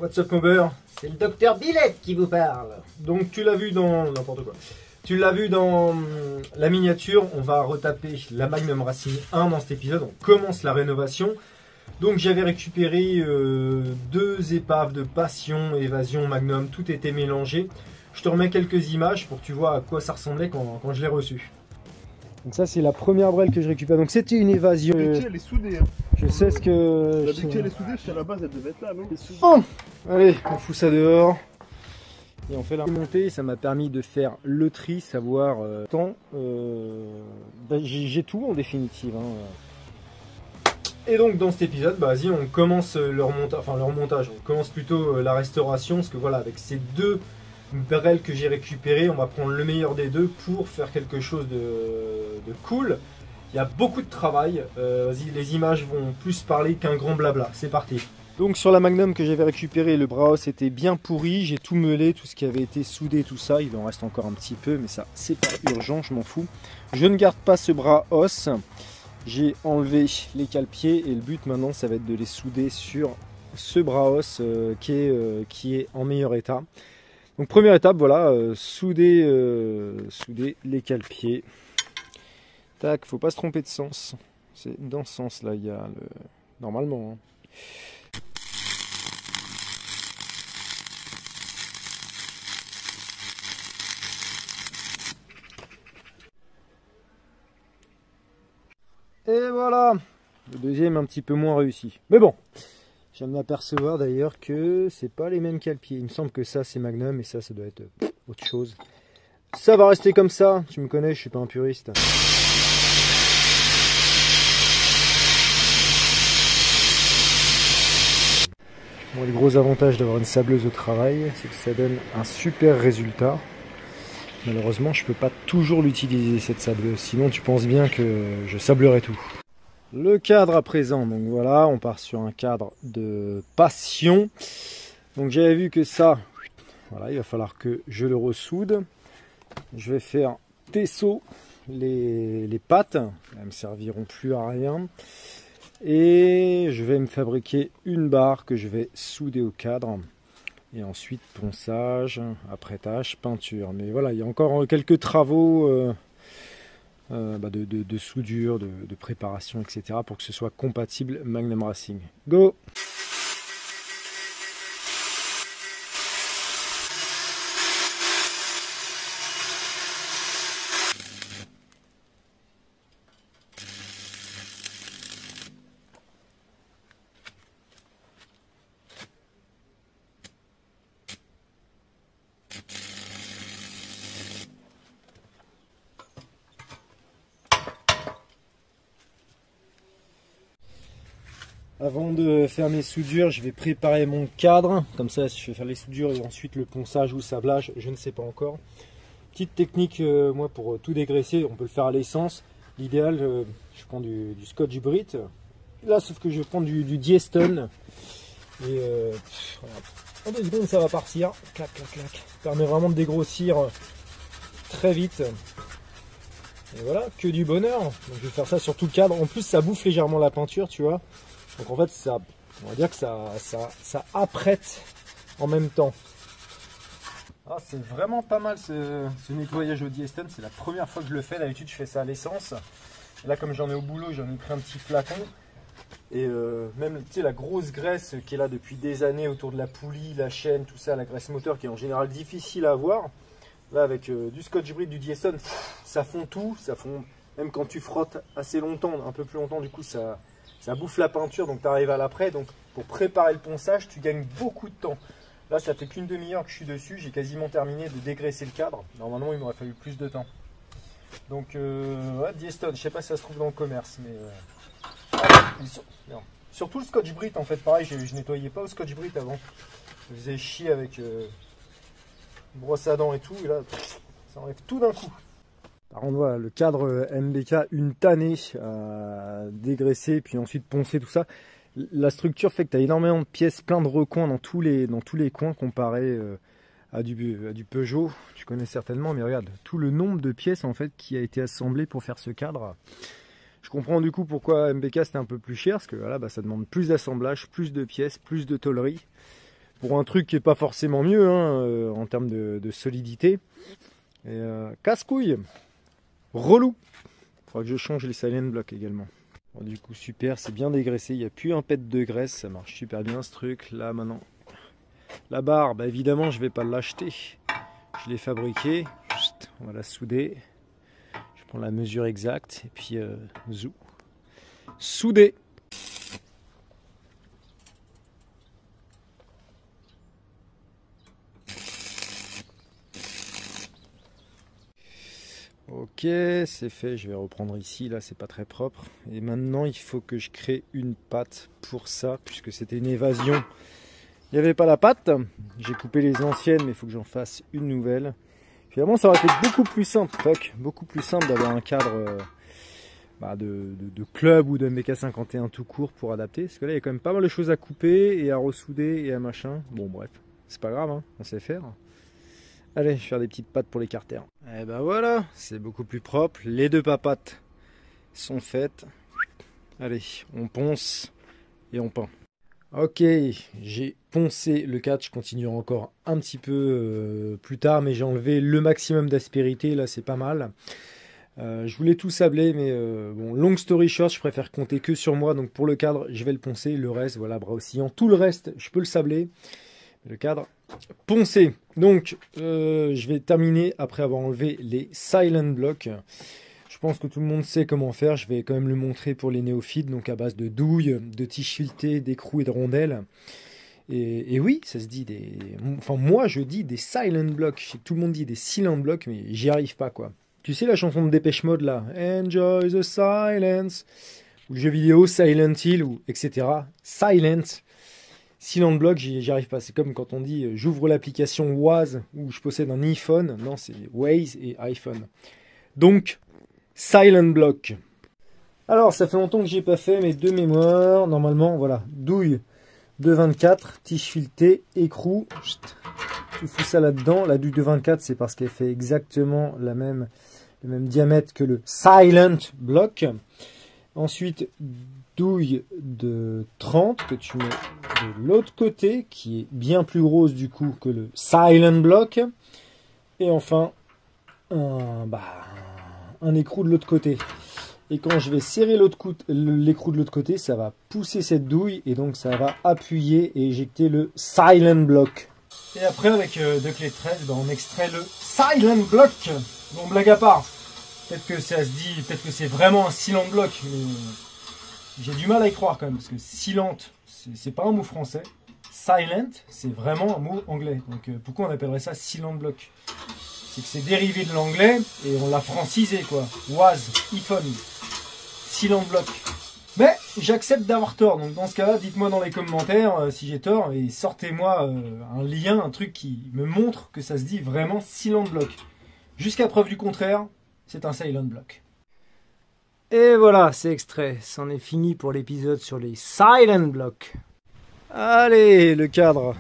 What's up mon beurre? C'est le docteur Billette qui vous parle. Donc tu l'as vu dans n'importe quoi. Tu l'as vu dans la miniature, on va retaper la Magnum Racing 1 dans cet épisode. On commence la rénovation. Donc j'avais récupéré deux épaves de Passion, Évasion, Magnum, tout était mélangé. Je te remets quelques images pour que tu vois à quoi ça ressemblait quand je l'ai reçu. Donc ça c'est la première brelle que je récupère. Donc c'était une Évasion. La briquet elle est soudée. Hein. Je sais ce que... La briquet elle est soudée, parce qu'à la base elle devait être là, non? Bon, allez, on fout ça dehors. Et on fait la montée, ça m'a permis de faire le tri, savoir j'ai tout en définitive. Hein. Et donc dans cet épisode, bah, vas-y, on commence le remontage, on commence plutôt la restauration, parce que voilà, avec ces deux brels que j'ai récupérés, on va prendre le meilleur des deux pour faire quelque chose de cool. Il y a beaucoup de travail, vas-y, les images vont plus parler qu'un grand blabla, c'est parti. Donc sur la Magnum que j'avais récupéré, le bras os était bien pourri, j'ai tout meulé, tout ce qui avait été soudé, tout ça, il en reste encore un petit peu, mais ça c'est pas urgent, je m'en fous. Je ne garde pas ce bras os, j'ai enlevé les cale-pieds et le but maintenant ça va être de les souder sur ce bras os qui est en meilleur état. Donc première étape, voilà, souder les cale-pieds. Tac, faut pas se tromper de sens, c'est dans ce sens là, il y a le... normalement. Hein. Et voilà, le deuxième un petit peu moins réussi. Mais bon, je viens de m'apercevoir d'ailleurs que c'est pas les mêmes cale-pieds. Il me semble que ça c'est Magnum et ça doit être autre chose. Ça va rester comme ça, tu me connais, je suis pas un puriste. Bon, le gros avantage d'avoir une sableuse au travail, c'est que ça donne un super résultat. Malheureusement, je peux pas toujours l'utiliser cette sableuse, sinon tu penses bien que je sablerai tout. Le cadre à présent, donc voilà, on part sur un cadre de Passion. Donc j'avais vu que ça, voilà, il va falloir que je le ressoude. Je vais faire tesseau les pattes, elles me serviront plus à rien. Et je vais me fabriquer une barre que je vais souder au cadre. Et ensuite ponçage, apprêtage, peinture. Mais voilà, il y a encore quelques travaux de soudure, de préparation, etc. pour que ce soit compatible Magnum Racing. Go! Avant de faire mes soudures, je vais préparer mon cadre. Comme ça, je vais faire les soudures et ensuite le ponçage ou sablage, je ne sais pas encore. Petite technique, moi, pour tout dégraisser, on peut le faire à l'essence. L'idéal, je prends du Scotch Brite. Là, sauf que je vais prendre du Dieston. Et en 2 secondes, ça va partir. Clac, clac, clac. Ça permet vraiment de dégrossir très vite. Et voilà, que du bonheur. Donc, je vais faire ça sur tout le cadre. En plus, ça bouffe légèrement la peinture, tu vois. Donc en fait, ça, on va dire que ça apprête en même temps. Ah, c'est vraiment pas mal ce nettoyage au Dieston. C'est la première fois que je le fais. D'habitude, je fais ça à l'essence. Là, comme j'en ai au boulot, j'en ai pris un petit flacon. Et même la grosse graisse qui est là depuis des années autour de la poulie, la chaîne, tout ça, la graisse moteur qui est en général difficile à avoir. Là, avec du Scotch Brite, du Dieston, ça fond tout. Ça fond, même quand tu frottes assez longtemps, un peu plus longtemps, du coup, ça bouffe la peinture, donc tu arrives à l'après. Donc pour préparer le ponçage, tu gagnes beaucoup de temps. Là, ça fait qu'une demi-heure que je suis dessus. J'ai quasiment terminé de dégraisser le cadre. Normalement, il m'aurait fallu plus de temps. Donc, ouais, Dieston, je sais pas si ça se trouve dans le commerce, mais surtout le Scotch Brite, en fait, pareil, je nettoyais pas au Scotch Brite avant. Je faisais chier avec une brosse à dents et tout, et là, ça enlève tout d'un coup. Par contre, voilà, le cadre MBK, une tannée à dégraisser, puis ensuite poncer, tout ça. La structure fait que tu as énormément de pièces, plein de recoins dans tous les coins comparé à du Peugeot. Tu connais certainement, mais regarde, tout le nombre de pièces en fait qui a été assemblé pour faire ce cadre. Je comprends du coup pourquoi MBK c'était un peu plus cher, parce que voilà, bah, ça demande plus d'assemblage, plus de pièces, plus de tôlerie. pour un truc qui est pas forcément mieux hein, en termes de solidité. Et casse-couille, relou. Faudra que je change les silent blocks également. Bon, du coup super, c'est bien dégraissé, il n'y a plus un pet de graisse, ça marche super bien ce truc. Là maintenant, la barre, bah, évidemment je vais pas l'acheter, je l'ai fabriquée. On va la souder. Je prends la mesure exacte et puis zou. Souder. Ok, c'est fait, je vais reprendre ici, là c'est pas très propre. Et maintenant il faut que je crée une patte pour ça, puisque c'était une évasion. Il n'y avait pas la patte, j'ai coupé les anciennes, mais il faut que j'en fasse une nouvelle. Finalement ça aurait été beaucoup plus simple, beaucoup plus simple d'avoir un cadre de club ou de MBK51 tout court pour adapter. Parce que là il y a quand même pas mal de choses à couper et à ressouder et à machin. Bon bref, c'est pas grave, hein, on sait faire. Allez, je vais faire des petites pattes pour les carters. Et ben voilà, c'est beaucoup plus propre. Les deux papates sont faites. Allez, on ponce et on peint. Ok, j'ai poncé le cadre. Je continuerai encore un petit peu plus tard, mais j'ai enlevé le maximum d'aspérité. Là, c'est pas mal. Je voulais tout sabler, mais bon, long story short, je préfère compter que sur moi. Donc pour le cadre, je vais le poncer. Le reste, voilà, bras oscillants. Tout le reste, je peux le sabler. Le cadre poncé. Donc je vais terminer après avoir enlevé les silent blocks. Je pense que tout le monde sait comment faire. Je vais quand même le montrer pour les néophytes. Donc à base de douilles, de tiges filetées, d'écrous et de rondelles. Et oui, ça se dit des... Enfin moi je dis des silent blocks. Je sais que tout le monde dit des silent blocks, mais j'y arrive pas quoi. Tu sais la chanson de Dépêche Mode là, Enjoy the silence, ou le jeu vidéo Silent Hill, ou etc. Silent. Silent block, j'y arrive pas. C'est comme quand on dit j'ouvre l'application Waze ou je possède un iPhone. Non, c'est Waze et iPhone. Donc, silent block. Alors, ça fait longtemps que j'ai pas fait, mais de mémoire, normalement, voilà, douille de 24, tige filetée, écrou. Tu fous ça là-dedans. La douille de 24, c'est parce qu'elle fait exactement le même diamètre que le silent block. Ensuite, douille de 30 que tu mets de l'autre côté, qui est bien plus grosse du coup que le silent block. Et enfin, un écrou de l'autre côté. Et quand je vais serrer l'écrou de l'autre côté, ça va pousser cette douille et donc ça va appuyer et éjecter le silent block. Et après, avec deux clés de 13, on extrait le silent block. Bon, blague à part, peut-être que ça se dit, peut-être que c'est vraiment un silent block, mais j'ai du mal à y croire quand même, parce que silent, c'est pas un mot français. Silent, c'est vraiment un mot anglais. Donc pourquoi on appellerait ça silent block? C'est que c'est dérivé de l'anglais et on l'a francisé quoi. Was, iPhone, silent block. Mais j'accepte d'avoir tort, donc dans ce cas-là, dites-moi dans les commentaires si j'ai tort et sortez-moi un lien, un truc qui me montre que ça se dit vraiment silent block. Jusqu'à preuve du contraire, c'est un silent block. Et voilà, c'est extrait. C'en est fini pour l'épisode sur les silent blocks. Allez, le cadre,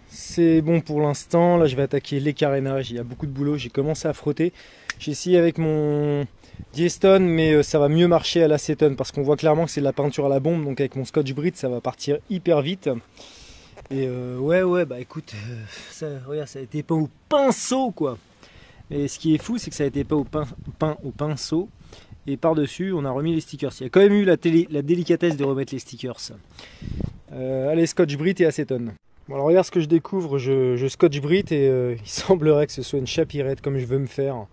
c'est bon pour l'instant. Là, je vais attaquer les carénages. Il y a beaucoup de boulot. J'ai commencé à frotter. J'ai essayé avec mon Dieston, mais ça va mieux marcher à l'acétone parce qu'on voit clairement que c'est de la peinture à la bombe. Donc avec mon Scotch-Brite, ça va partir hyper vite. Et ouais, bah écoute, regarde, ça a été peint au pinceau, quoi. Et ce qui est fou, c'est que ça a été peint au pinceau. Et par-dessus, on a remis les stickers. Il y a quand même eu la délicatesse de remettre les stickers. Allez, Scotch-Brite et acétone. Bon, alors regarde ce que je découvre. Je Scotch-Brite et il semblerait que ce soit une chapirette comme je veux me faire.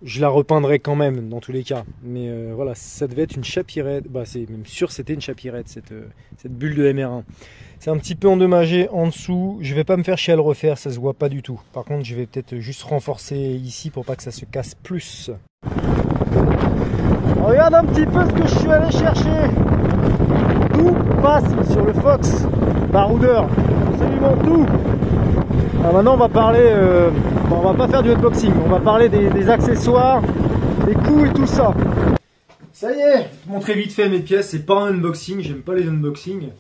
Je la repeindrai quand même dans tous les cas. Mais voilà, ça devait être une chapirette. Bah, c'est même sûr que c'était une chapirette, cette bulle de MR1. C'est un petit peu endommagé en dessous. Je vais pas me faire chier à le refaire, ça se voit pas du tout. Par contre, je vais peut-être juste renforcer ici pour pas que ça se casse plus. Regarde un petit peu ce que je suis allé chercher. Tout passe sur le Fox baroudeur. Absolument tout. Alors maintenant on va parler, on va pas faire du unboxing, on va parler des accessoires, des coûts et tout ça. Ça y est, je vais te montrer vite fait mes pièces, c'est pas un unboxing, j'aime pas les unboxings.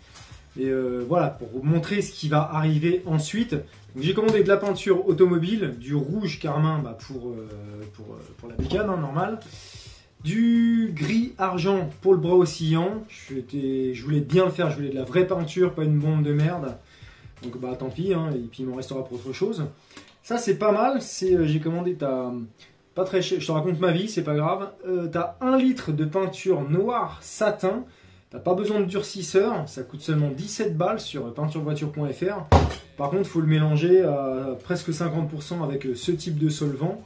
Et voilà, pour vous montrer ce qui va arriver ensuite. J'ai commandé de la peinture automobile, du rouge carmin pour la bécane, normal. Du gris argent pour le bras oscillant. Je voulais bien le faire, je voulais de la vraie peinture, pas une bombe de merde. Donc bah tant pis, hein, et puis il m'en restera pour autre chose. Ça c'est pas mal, j'ai commandé, pas très cher, je te raconte ma vie, c'est pas grave. T'as 1 litre de peinture noire satin, t'as pas besoin de durcisseur, ça coûte seulement 17 balles sur peinturevoiture.fr. Par contre, il faut le mélanger à presque 50% avec ce type de solvant.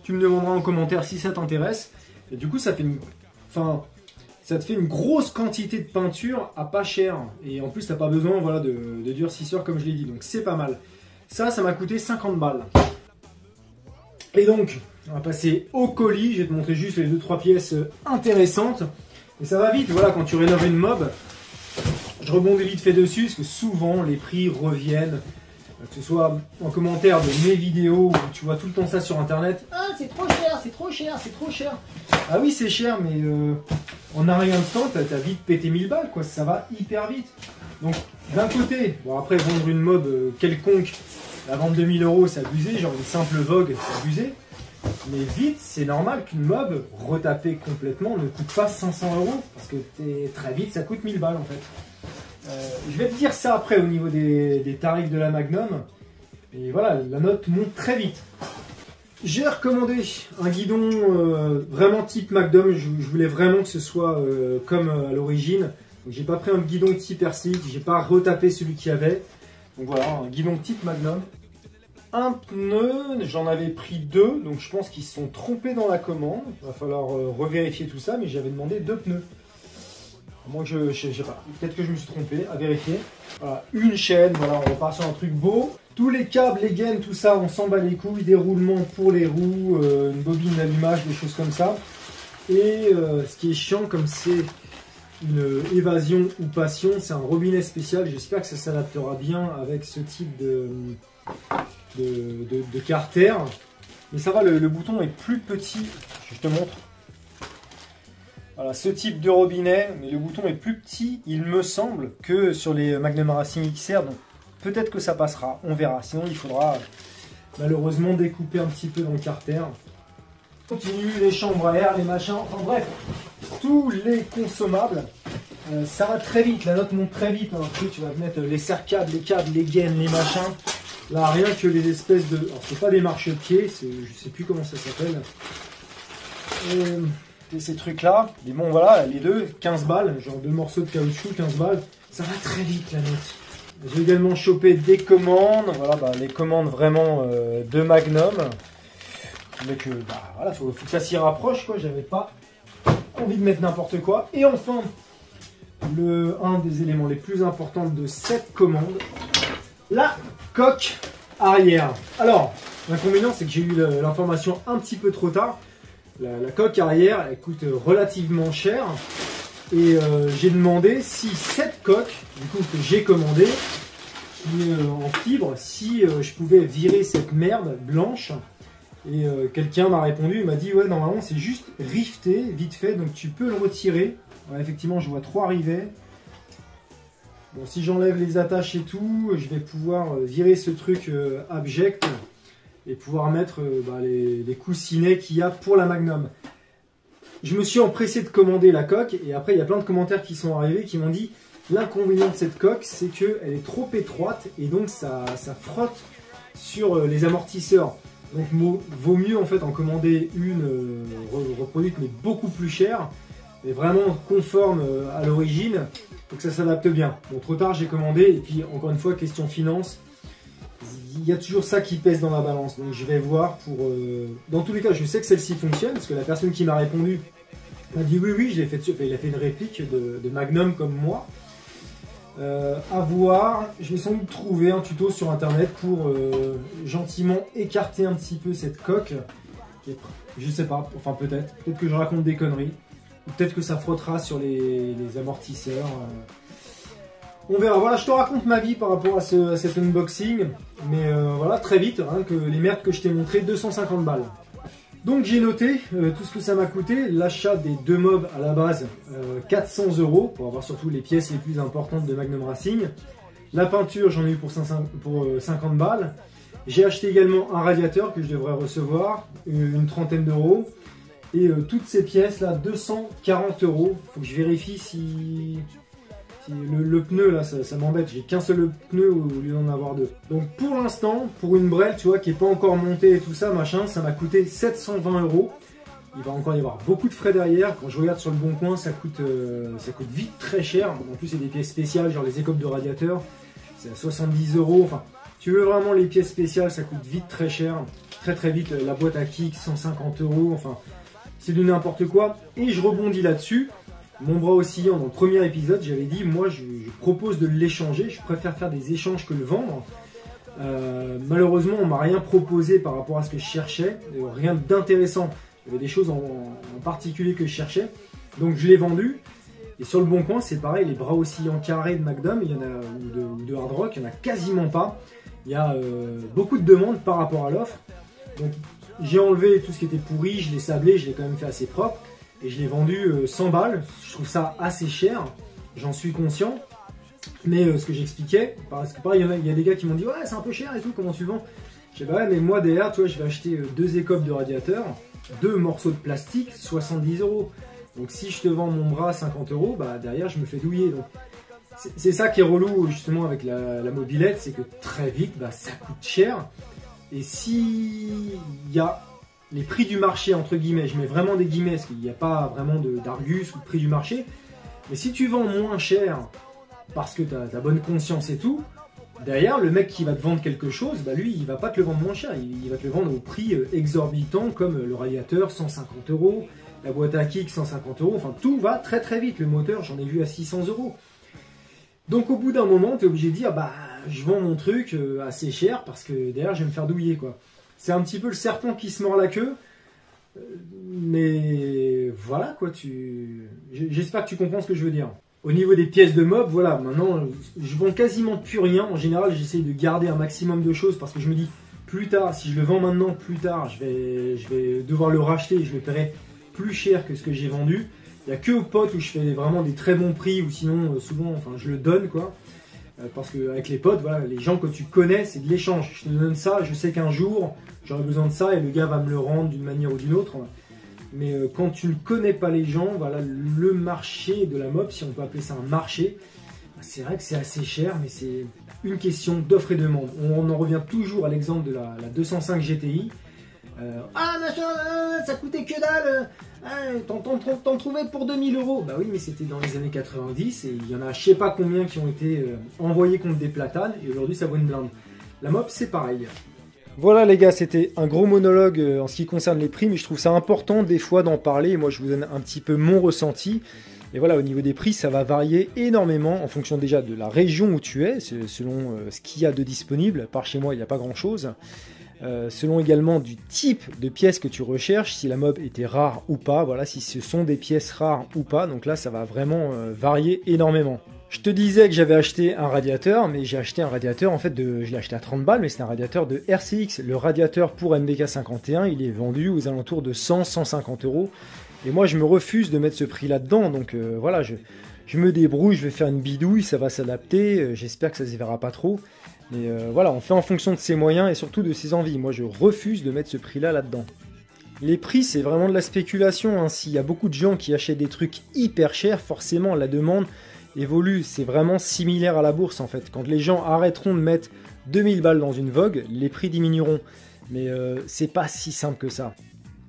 Tu me demanderas en commentaire si ça t'intéresse. Et du coup, ça te fait une grosse quantité de peinture à pas cher. Et en plus, t'as pas besoin voilà, de durcisseur comme je l'ai dit. Donc c'est pas mal. Ça m'a coûté 50 balles. Et donc, on va passer au colis. Je vais te montrer juste les 2-3 pièces intéressantes. Et ça va vite, voilà, quand tu rénoves une mob. Je rebondis vite fait dessus, parce que souvent les prix reviennent. Que ce soit en commentaire de mes vidéos, où tu vois tout le temps ça sur internet. Ah, c'est trop cher, c'est trop cher, c'est trop cher. Ah oui, c'est cher, mais en un rien de temps, t'as vite pété 1000 balles, quoi. Ça va hyper vite. Donc, d'un côté, bon après, vendre une mob quelconque, la vente de 1000 €, c'est abusé. Genre une simple Vogue, c'est abusé. Mais vite, c'est normal qu'une mob retapée complètement ne coûte pas 500 €. Parce que très vite, ça coûte 1000 balles, en fait. Je vais te dire ça après au niveau des tarifs de la Magnum. Et voilà, la note monte très vite. J'ai recommandé un guidon vraiment type Magnum. Je voulais vraiment que ce soit comme à l'origine. Donc j'ai pas pris un guidon type Ercik, j'ai pas retapé celui qu'il y avait. Donc voilà, un guidon type Magnum. Un pneu, j'en avais pris 2, donc je pense qu'ils se sont trompés dans la commande. Il va falloir revérifier tout ça, mais j'avais demandé 2 pneus. Moi je sais pas, peut-être que je me suis trompé, à vérifier. Voilà, une chaîne, voilà, on repart sur un truc beau. Tous les câbles, les gaines, tout ça, on s'en bat les couilles. Des roulements pour les roues, une bobine d'allumage, des choses comme ça. Et ce qui est chiant, comme c'est une évasion ou passion, c'est un robinet spécial. J'espère que ça s'adaptera bien avec ce type de carter. Mais ça va, le bouton est plus petit. Je te montre. Voilà, ce type de robinet, mais le bouton est plus petit, il me semble, que sur les Magnum Racing XR. Donc peut-être que ça passera, on verra. Sinon, il faudra malheureusement découper un petit peu dans le carter. Continue, les chambres à air, les machins, enfin bref, tous les consommables. Ça va très vite, la note monte très vite. Hein. Tu vas mettre les serre-câbles, les gaines, les machins. Là, rien que les espèces de... Alors, c'est pas des marchepieds, je sais plus comment ça s'appelle. Ces trucs-là. Mais bon, voilà, les deux, 15 balles. Genre 2 morceaux de caoutchouc, 15 balles. Ça va très vite, la note. J'ai également chopé des commandes. Voilà, bah, les commandes vraiment de Magnum. Mais que, bah, voilà, faut que ça s'y rapproche, quoi. J'avais pas envie de mettre n'importe quoi. Et enfin, un des éléments les plus importants de cette commande, la coque arrière. Alors, l'inconvénient, c'est que j'ai eu l'information un petit peu trop tard. La coque arrière, elle coûte relativement cher. Et j'ai demandé si cette coque, du coup, que j'ai commandée, qui est en fibre, si je pouvais virer cette merde blanche. Et quelqu'un m'a répondu, il m'a dit ouais, normalement c'est juste rifté, vite fait, donc tu peux le retirer. Ouais, effectivement, je vois 3 rivets. Bon, si j'enlève les attaches et tout, je vais pouvoir virer ce truc abject et pouvoir mettre les coussinets qu'il y a pour la Magnum. Je me suis empressé de commander la coque et après il y a plein de commentaires qui sont arrivés qui m'ont dit l'inconvénient de cette coque c'est qu'elle est trop étroite et donc ça frotte sur les amortisseurs. Donc vaut mieux en fait en commander une reproduite mais beaucoup plus chère et vraiment conforme à l'origine pour que ça s'adapte bien. Bon, trop tard j'ai commandé et puis encore une fois question finance. Il y a toujours ça qui pèse dans la balance, donc je vais voir pour... Dans tous les cas, je sais que celle-ci fonctionne, parce que la personne qui m'a répondu m'a dit oui, je l'ai fait dessus. Enfin, il a fait une réplique de Magnum comme moi. À voir, je vais sans doute trouver un tuto sur internet pour gentiment écarter un petit peu cette coque. Je sais pas, enfin peut-être que je raconte des conneries, ou peut-être que ça frottera sur les amortisseurs. On verra, voilà, je te raconte ma vie par rapport à cet unboxing, mais voilà, très vite, hein, que les merdes que je t'ai montré, 250 balles. Donc j'ai noté tout ce que ça m'a coûté, l'achat des 2 mobs à la base, 400 € pour avoir surtout les pièces les plus importantes de Magnum Racing. La peinture, j'en ai eu pour 50 balles. J'ai acheté également un radiateur que je devrais recevoir, une trentaine d'euros. Et toutes ces pièces là, 240 €. Faut que je vérifie si... Le pneu là, ça m'embête, j'ai qu'un seul pneu au lieu d'en avoir deux. Donc pour l'instant, pour une brelle, tu vois, qui est pas encore montée et tout ça, machin, ça m'a coûté 720 €. Il va encore y avoir beaucoup de frais derrière. Quand je regarde sur le bon coin, ça coûte vite très cher. En plus, c'est des pièces spéciales, genre les écopes de radiateur, c'est à 70 €. Enfin, tu veux vraiment les pièces spéciales, ça coûte vite très cher. Très très vite, la boîte à kick, 150 €. Enfin, c'est du n'importe quoi. Et je rebondis là-dessus. Mon bras oscillant, dans le premier épisode, j'avais dit, moi, je propose de l'échanger. Je préfère faire des échanges que le vendre. Malheureusement, on m'a rien proposé par rapport à ce que je cherchais. Rien d'intéressant. Il y avait des choses en particulier que je cherchais. Donc je l'ai vendu. Et sur le bon coin, c'est pareil, les bras oscillants carrés de Magnum, il y en a, ou de Hard Rock, il n'y en a quasiment pas. Il y a beaucoup de demandes par rapport à l'offre. Donc j'ai enlevé tout ce qui était pourri, je l'ai sablé, je l'ai quand même fait assez propre. Et je l'ai vendu 100 balles. Je trouve ça assez cher. J'en suis conscient. Mais ce que j'expliquais, parce que pareil, il y a des gars qui m'ont dit ouais, c'est un peu cher et tout, comment tu vends? Je dis bah ouais, mais moi derrière, tu vois, je vais acheter 2 écopes de radiateur, 2 morceaux de plastique, 70 €. Donc si je te vends mon bras 50 €, bah derrière je me fais douiller. Donc c'est ça qui est relou justement avec la mobilette, c'est que très vite, bah, ça coûte cher. Et si il y a les prix du marché, entre guillemets, je mets vraiment des guillemets, parce qu'il n'y a pas vraiment d'argus ou de prix du marché, mais si tu vends moins cher, parce que tu as bonne conscience et tout, derrière, le mec qui va te vendre quelque chose, bah lui, il va pas te le vendre moins cher, il va te le vendre au prix exorbitant, comme le radiateur, 150 €, la boîte à kick, 150 €, enfin tout va très très vite, le moteur, j'en ai vu à 600 €. Donc au bout d'un moment, tu es obligé de dire, bah je vends mon truc assez cher, parce que derrière, je vais me faire douiller, quoi. C'est un petit peu le serpent qui se mord la queue, mais voilà, quoi, j'espère que tu comprends ce que je veux dire. Au niveau des pièces de mob, voilà, maintenant je vends quasiment plus rien. En général, j'essaye de garder un maximum de choses parce que je me dis, plus tard, si je le vends maintenant, plus tard, je vais devoir le racheter et je le paierai plus cher que ce que j'ai vendu. Il n'y a que aux potes où je fais vraiment des très bons prix ou sinon, souvent, enfin, je le donne, quoi. Parce qu'avec les potes, voilà, les gens que tu connais, c'est de l'échange. Je te donne ça, je sais qu'un jour, j'aurai besoin de ça et le gars va me le rendre d'une manière ou d'une autre. Mais quand tu ne connais pas les gens, voilà, le marché de la mob, si on peut appeler ça un marché, c'est vrai que c'est assez cher, mais c'est une question d'offre et demande. On en revient toujours à l'exemple de la 205 GTI. Ah machin, ça coûtait que dalle, t'en trouvais pour 2000 €. Bah oui, mais c'était dans les années 90 et il y en a je sais pas combien qui ont été envoyés contre des platanes et aujourd'hui ça vaut une blinde. La mob, c'est pareil. Voilà les gars, c'était un gros monologue en ce qui concerne les prix, mais je trouve ça important des fois d'en parler. Moi, je vous donne un petit peu mon ressenti. Et voilà, au niveau des prix, ça va varier énormément en fonction déjà de la région où tu es, selon ce qu'il y a de disponible. Par chez moi, il n'y a pas grand-chose. Selon également du type de pièces que tu recherches, si la mob était rare ou pas, voilà, si ce sont des pièces rares ou pas. Donc là, ça va vraiment varier énormément. Je te disais que j'avais acheté un radiateur, mais j'ai acheté un radiateur, en fait, je l'ai acheté à 30 balles, mais c'est un radiateur de RCX. Le radiateur pour MBK 51, il est vendu aux alentours de 100-150 €. Et moi, je me refuse de mettre ce prix là-dedans. Donc voilà, je me débrouille, je vais faire une bidouille, ça va s'adapter. J'espère que ça ne se verra pas trop. Mais voilà, on fait en fonction de ses moyens et surtout de ses envies. Moi, je refuse de mettre ce prix-là là-dedans. Les prix, c'est vraiment de la spéculation, hein. S'il y a beaucoup de gens qui achètent des trucs hyper chers, forcément, la demande évolue. C'est vraiment similaire à la bourse, en fait. Quand les gens arrêteront de mettre 2000 balles dans une Vogue, les prix diminueront. Mais c'est pas si simple que ça.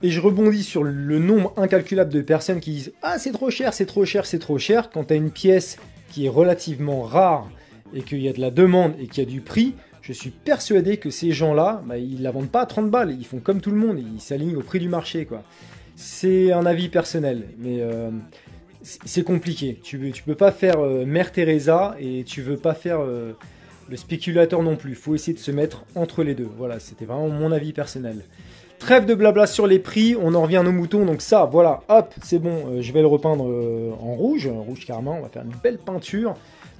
Et je rebondis sur le nombre incalculable de personnes qui disent « Ah, c'est trop cher, c'est trop cher, c'est trop cher ». Quand tu as une pièce qui est relativement rare et qu'il y a de la demande et qu'il y a du prix, je suis persuadé que ces gens-là, bah, ils ne la vendent pas à 30 balles. Ils font comme tout le monde, ils s'alignent au prix du marché, quoi. C'est un avis personnel, mais c'est compliqué. Tu peux pas faire Mère Teresa et tu veux pas faire le spéculateur non plus. Il faut essayer de se mettre entre les deux. Voilà, c'était vraiment mon avis personnel. Trêve de blabla sur les prix, on en revient à nos moutons. Donc ça, voilà, hop, c'est bon, je vais le repeindre en rouge carrément. On va faire une belle peinture.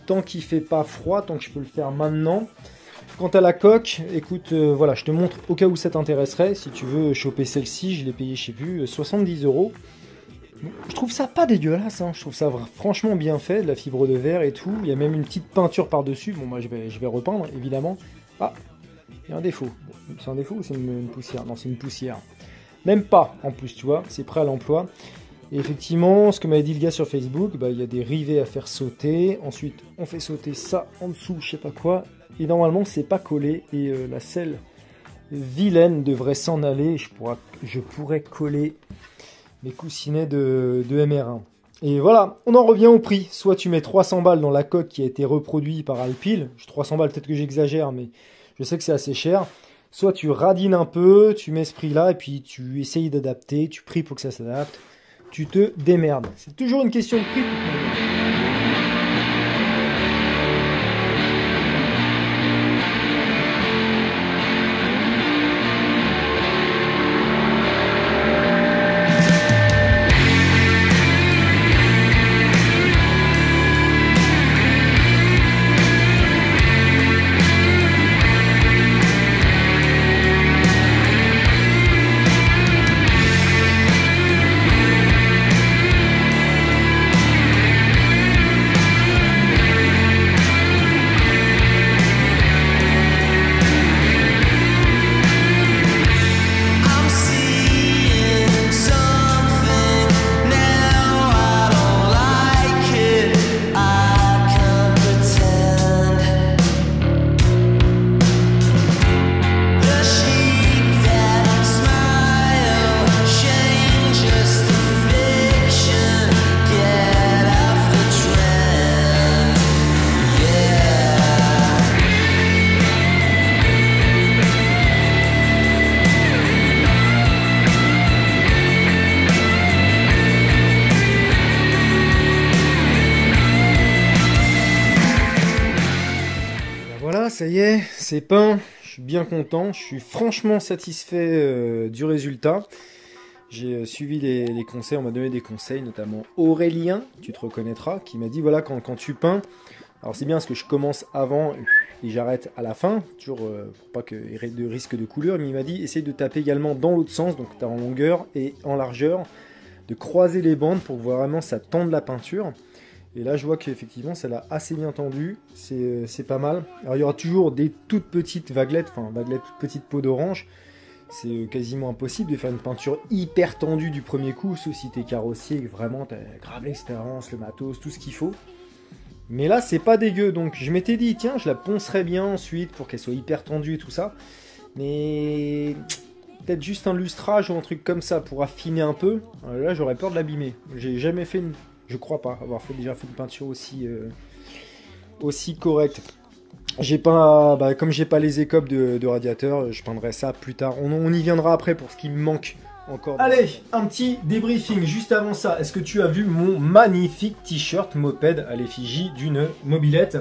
Tant qu'il fait pas froid, tant que je peux le faire maintenant. Quant à la coque, écoute, voilà, je te montre au cas où ça t'intéresserait. Si tu veux choper celle-ci, je l'ai payée, je sais plus, 70 €. Je trouve ça pas dégueulasse, hein. Je trouve ça franchement bien fait, de la fibre de verre et tout. Il y a même une petite peinture par-dessus. Bon, moi, je vais repeindre, évidemment. Ah, il y a un défaut. Bon, c'est un défaut ou c'est une poussière? Non, c'est une poussière. Même pas, en plus, tu vois, c'est prêt à l'emploi. Et effectivement, ce que m'avait dit le gars sur Facebook, bah, il y a des rivets à faire sauter. Ensuite, on fait sauter ça en dessous, je sais pas quoi. Et normalement, c'est pas collé. Et la selle vilaine devrait s'en aller. Je pourrais coller mes coussinets de MR1. Et voilà, on en revient au prix. Soit tu mets 300 balles dans la coque qui a été reproduite par Alpil. 300 balles, peut-être que j'exagère, mais je sais que c'est assez cher. Soit tu radines un peu, tu mets ce prix-là, et puis tu essayes d'adapter, tu pries pour que ça s'adapte. Tu te démerdes. C'est toujours une question de prix. Ça y est, c'est peint, je suis bien content, je suis franchement satisfait du résultat. J'ai suivi les conseils, on m'a donné des conseils, notamment Aurélien, tu te reconnaîtras, qui m'a dit voilà, quand tu peins, alors c'est bien parce que je commence avant et j'arrête à la fin, toujours pour pas qu'il y ait de risque de coulure, mais il m'a dit essaye de taper également dans l'autre sens, donc tu as en longueur et en largeur, de croiser les bandes pour que vraiment ça tende la peinture. Et là, je vois qu'effectivement, ça l'a assez bien tendu. C'est pas mal. Alors, il y aura toujours des toutes petites vaguelettes, enfin, vaguelettes, toutes petites peaux d'orange. C'est quasiment impossible de faire une peinture hyper tendue du premier coup, sauf si t'es carrossier et que vraiment t'as grave l'expérience, le matos, tout ce qu'il faut. Mais là, c'est pas dégueu. Donc, je m'étais dit, tiens, je la poncerai bien ensuite pour qu'elle soit hyper tendue et tout ça. Mais peut-être juste un lustrage ou un truc comme ça pour affiner un peu. Là, j'aurais peur de l'abîmer. J'ai jamais fait une... Je crois pas avoir déjà fait une peinture aussi correcte. J'ai pas, comme j'ai pas les écopes de radiateur, je peindrai ça plus tard. On y viendra après pour ce qui me manque encore. Allez, un petit débriefing juste avant ça. Est-ce que tu as vu mon magnifique t-shirt moped à l'effigie d'une mobilette?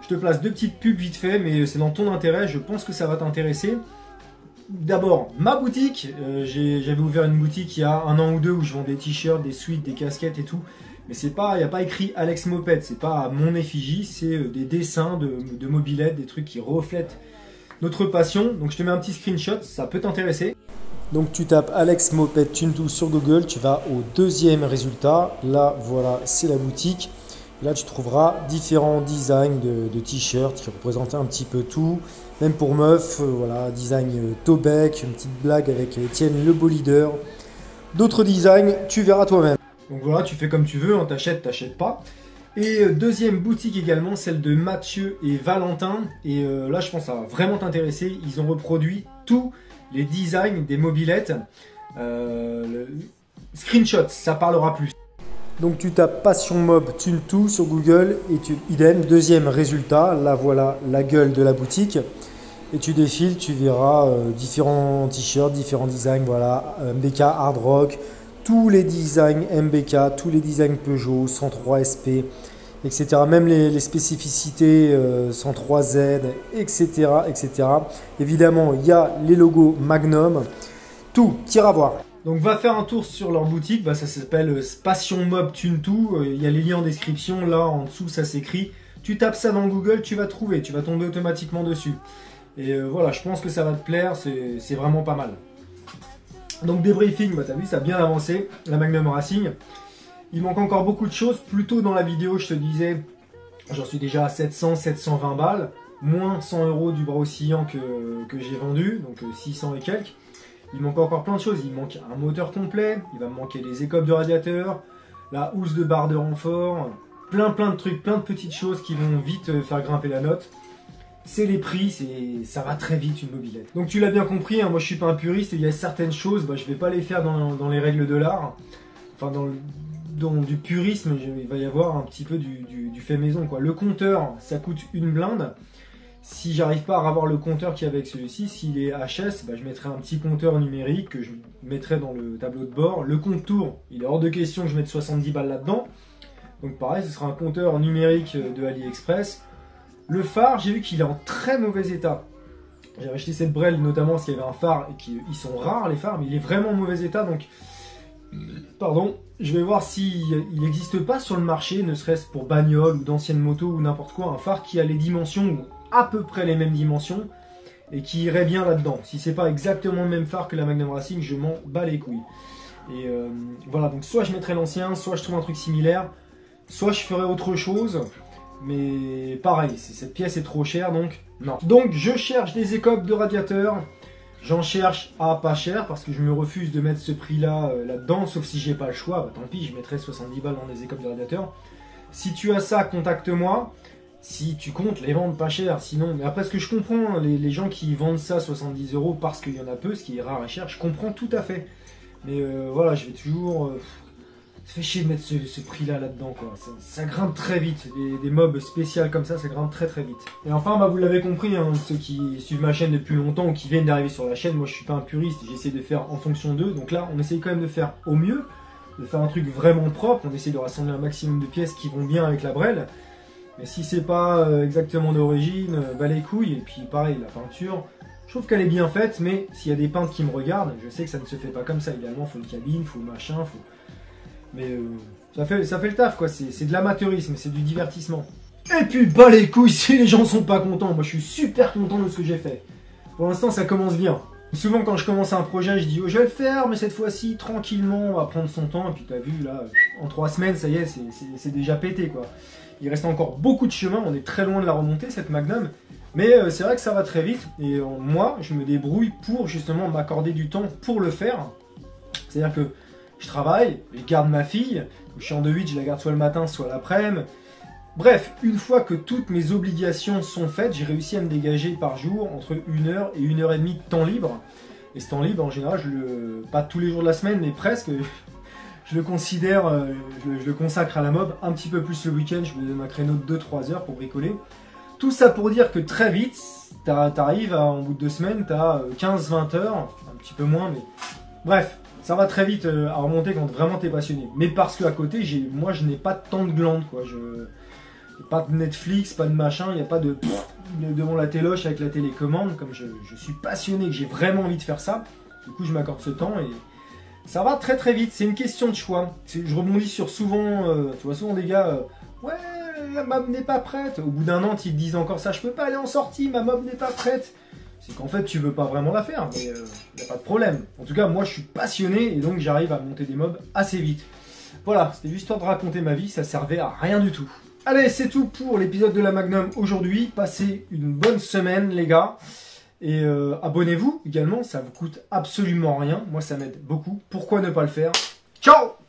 Je te place deux petites pubs vite fait, mais c'est dans ton intérêt. Je pense que ça va t'intéresser. D'abord, ma boutique. J'avais ouvert une boutique il y a 1 an ou 2 où je vends des t-shirts, des sweats, des casquettes et tout. Mais il n'y a pas écrit Alex Moped, c'est pas mon effigie, c'est des dessins de mobilettes, des trucs qui reflètent notre passion. Donc je te mets un petit screenshot, ça peut t'intéresser. Donc tu tapes Alex Moped Tune2 sur Google, tu vas au deuxième résultat. Là, voilà, c'est la boutique. Là, tu trouveras différents designs de t-shirts qui représentent un petit peu tout. Même pour meufs, voilà, design Tobec, une petite blague avec Étienne le beau leader. D'autres designs, tu verras toi-même. Donc voilà, tu fais comme tu veux, hein, t'achètes pas. Et deuxième boutique également, celle de Mathieu et Valentin. Et là, je pense que ça va vraiment t'intéresser. Ils ont reproduit tous les designs des mobilettes. Screenshot, ça parlera plus. Donc tu tapes Passion Mob Tune2 sur Google et idem, deuxième résultat. Là, voilà la gueule de la boutique. Et tu défiles, tu verras différents t-shirts, différents designs. Voilà, MBK Hard Rock. Tous les designs MBK, tous les designs Peugeot, 103 SP, etc. Même les spécificités 103Z, etc., etc. Évidemment, il y a les logos Magnum. Tout, tire voir. Donc va faire un tour sur leur boutique, ça s'appelle Passion Mob Tune2. Il y a les liens en description, là en dessous ça s'écrit. Tu tapes ça dans Google, tu vas trouver, tu vas tomber automatiquement dessus. Et voilà, je pense que ça va te plaire, c'est vraiment pas mal. Donc débriefing, t'as vu, ça a bien avancé, la Magnum Racing. Il manque encore beaucoup de choses. Plus tôt dans la vidéo, je te disais, j'en suis déjà à 700-720 balles, moins 100 € du bras oscillant que j'ai vendu, donc 600 et quelques. Il manque encore plein de choses. Il manque un moteur complet, il va me manquer les écopes de radiateur, la housse de barre de renfort, plein de trucs, plein de petites choses qui vont vite faire grimper la note. C'est les prix, ça va très vite une mobilette. Donc tu l'as bien compris, hein, moi je suis pas un puriste, il y a certaines choses, je vais pas les faire dans les règles de l'art. Enfin dans du purisme, il va y avoir un petit peu du fait maison, quoi. Le compteur, ça coûte une blinde. Si j'arrive pas à avoir le compteur qui est avec celui-ci, s'il est HS, je mettrai un petit compteur numérique que je mettrai dans le tableau de bord. Le compte-tour, il est hors de question que je mette 70 balles là-dedans. Donc pareil, ce sera un compteur numérique de AliExpress. Le phare, j'ai vu qu'il est en très mauvais état. J'ai acheté cette Brel notamment parce qu'il y avait un phare et ils sont rares les phares, mais il est vraiment en mauvais état. Donc, pardon, je vais voir s'il n'existe pas sur le marché, ne serait-ce pour bagnole ou d'anciennes motos ou n'importe quoi, un phare qui a les dimensions ou à peu près les mêmes dimensions et qui irait bien là-dedans. Si c'est pas exactement le même phare que la Magnum Racing, je m'en bats les couilles. Et voilà, donc soit je mettrai l'ancien, soit je trouve un truc similaire, soit je ferai autre chose. Mais pareil, cette pièce est trop chère, donc non. Donc je cherche des écopes de radiateur. J'en cherche à pas cher parce que je me refuse de mettre ce prix-là là-dedans, sauf si j'ai pas le choix. Tant pis, je mettrai 70 balles dans des écopes de radiateur. Si tu as ça, contacte-moi. Si tu comptes les vendre pas cher, sinon. Mais après, ce que je comprends, les gens qui vendent ça 70 € parce qu'il y en a peu, ce qui est rare et cher, je comprends tout à fait. Mais voilà, je vais toujours. Ça fait chier de mettre ce prix-là là-dedans, quoi. Ça grimpe très vite. Des mobs spéciales comme ça grimpe très vite. Et enfin, vous l'avez compris, hein, ceux qui suivent ma chaîne depuis longtemps ou qui viennent d'arriver sur la chaîne, moi je suis pas un puriste, j'essaie de faire en fonction d'eux. Donc là, on essaye quand même de faire au mieux, de faire un truc vraiment propre. On essaie de rassembler un maximum de pièces qui vont bien avec la Brel. Mais si c'est pas exactement d'origine, les couilles. Et puis pareil, la peinture, je trouve qu'elle est bien faite, mais s'il y a des peintres qui me regardent, je sais que ça ne se fait pas comme ça. Idéalement, il faut une cabine, il faut machin, faut... Mais ça fait le taf, quoi. C'est de l'amateurisme, c'est du divertissement. Et puis les couilles si les gens sont pas contents. Moi je suis super content de ce que j'ai fait. Pour l'instant ça commence bien. Souvent quand je commence un projet je dis oh, je vais le faire, mais cette fois-ci tranquillement, on va prendre son temps. Et puis t'as vu là, en 3 semaines ça y est, c'est déjà pété, quoi. Il reste encore beaucoup de chemin, on est très loin de la remontée cette Magnum. Mais c'est vrai que ça va très vite. Et moi je me débrouille pour justement m'accorder du temps pour le faire. C'est-à-dire que je travaille, je garde ma fille, je suis en 2-8, je la garde soit le matin, soit l'après-midi. Bref, une fois que toutes mes obligations sont faites, j'ai réussi à me dégager par jour entre 1h et 1h30 de temps libre. Et ce temps libre, en général, pas tous les jours de la semaine, mais presque, je le considère, je le consacre à la mob, un petit peu plus le week-end, je me donne un créneau de 2-3 heures pour bricoler. Tout ça pour dire que très vite, t'arrives en bout de 2 semaines, t'as 15-20 heures, un petit peu moins, mais bref. Ça va très vite à remonter quand vraiment t'es passionné. Mais parce qu'à côté, moi je n'ai pas tant de glandes, quoi. Pas de Netflix, pas de machin, il n'y a pas de devant la téloche avec la télécommande. Comme je suis passionné, que j'ai vraiment envie de faire ça, du coup je m'accorde ce temps et ça va très vite. C'est une question de choix. Je rebondis sur souvent, tu vois souvent des gars, ouais, la mob n'est pas prête. Au bout d'un an, ils te disent encore ça, je peux pas aller en sortie, ma mob n'est pas prête. C'est qu'en fait tu veux pas vraiment la faire, mais y a pas de problème. En tout cas moi je suis passionné et donc j'arrive à monter des mobs assez vite. Voilà, c'était juste histoire de raconter ma vie, ça servait à rien du tout. Allez, c'est tout pour l'épisode de la Magnum aujourd'hui. Passez une bonne semaine les gars. Et abonnez-vous également, ça vous coûte absolument rien. Moi ça m'aide beaucoup. Pourquoi ne pas le faire? Ciao!